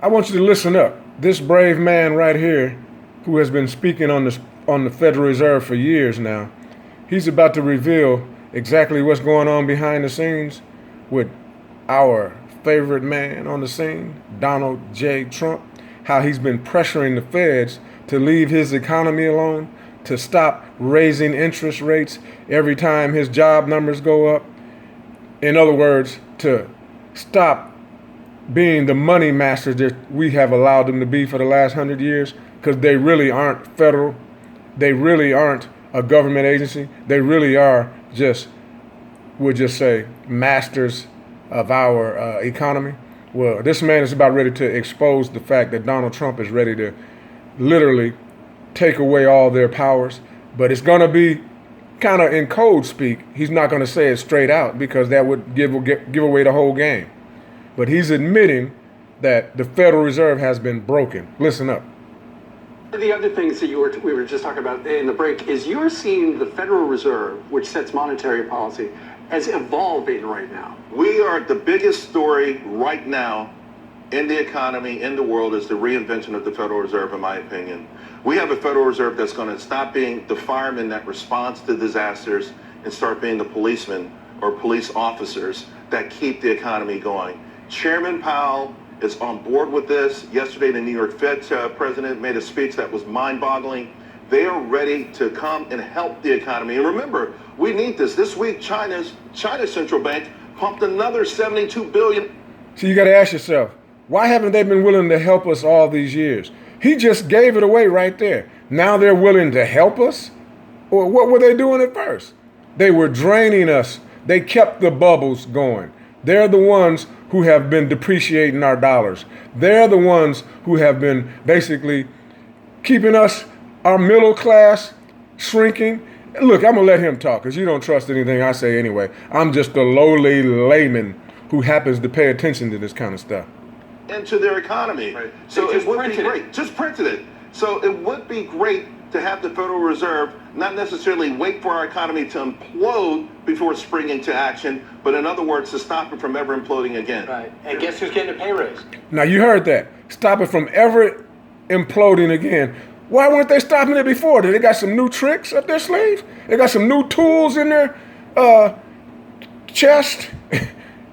I want you to listen up. This brave man right here, who has been speaking on the Federal Reserve for years now, he's about to reveal exactly what's going on behind the scenes with our favorite man on the scene, Donald J. Trump, how he's been pressuring the feds to leave his economy alone, to stop raising interest rates every time his job numbers go up. In other words, to stop being the money masters that we have allowed them to be for the last 100 years, because they really aren't federal. They really aren't a government agency. They really are just, we'll just say, masters of our economy. Well, this man is about ready to expose the fact that Donald Trump is ready to literally take away all their powers. But it's going to be kind of in code speak. He's not going to say it straight out because that would give away the whole game. But he's admitting that the Federal Reserve has been broken. Listen up. The other things that we were just talking about in the break is you're seeing the Federal Reserve, which sets monetary policy, as evolving right now. We are the biggest story right now in the economy, in the world, is the reinvention of the Federal Reserve, in my opinion. We have a Federal Reserve that's going to stop being the fireman that responds to disasters and start being the policemen or police officers that keep the economy going. Chairman Powell is on board with this. Yesterday, the New York Fed president made a speech that was mind-boggling. They are ready to come and help the economy. And remember, we need this. This week, China's central bank pumped another $72 billion. So you got to ask yourself, why haven't they been willing to help us all these years? He just gave it away right there. Now they're willing to help us? Or what were they doing at first? They were draining us. They kept the bubbles going. They're the ones who have been depreciating our dollars. They're the ones who have been basically keeping us, our middle class, shrinking. Look, I'm going to let him talk because you don't trust anything I say anyway. I'm just a lowly layman who happens to pay attention to this kind of stuff. Into their economy. Right. So it would be great. Just printed it. So it would be great to have the Federal Reserve not necessarily wait for our economy to implode before springing to action, but in other words, to stop it from ever imploding again. Right. And guess who's getting a pay raise? Now you heard that. Stop it from ever imploding again. Why weren't they stopping it before? They got some new tricks up their sleeves? They got some new tools in their chest,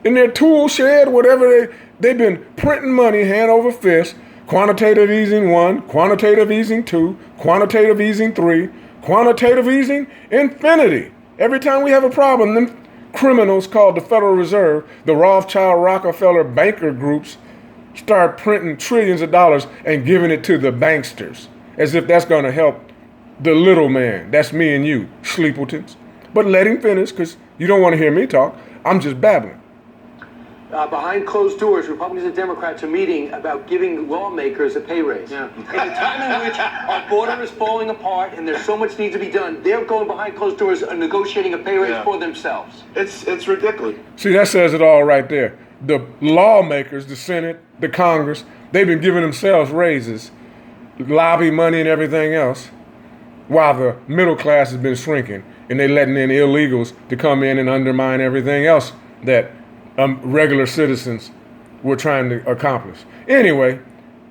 in their tool shed, whatever they've been printing money hand over fist. Quantitative easing 1, quantitative easing 2, quantitative easing 3, quantitative easing infinity. Every time we have a problem, them criminals called the Federal Reserve, the Rothschild Rockefeller banker groups, start printing trillions of dollars and giving it to the banksters, as if that's going to help the little man. That's me and you, sleepletons. But let him finish, because you don't want to hear me talk. I'm just babbling. Behind closed doors, Republicans and Democrats are meeting about giving lawmakers a pay raise. Yeah. In a time in which our border is falling apart and there's so much needs to be done, they're going behind closed doors and negotiating a pay raise for themselves. It's ridiculous. See, that says it all right there. The lawmakers, the Senate, the Congress, they've been giving themselves raises, lobby money and everything else, while the middle class has been shrinking, and they're letting in illegals to come in and undermine everything else that regular citizens were trying to accomplish. Anyway,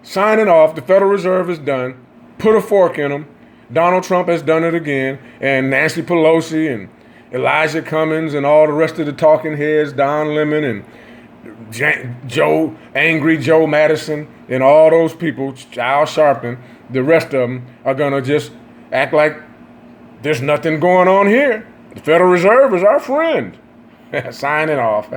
signing off, the Federal Reserve is done. Put a fork in them. Donald Trump has done it again, and Nancy Pelosi and Elijah Cummings and all the rest of the talking heads, Don Lemon and Angry Joe Madison and all those people, Al Sharpton, the rest of them are going to just act like there's nothing going on here. The Federal Reserve is our friend. Signing off.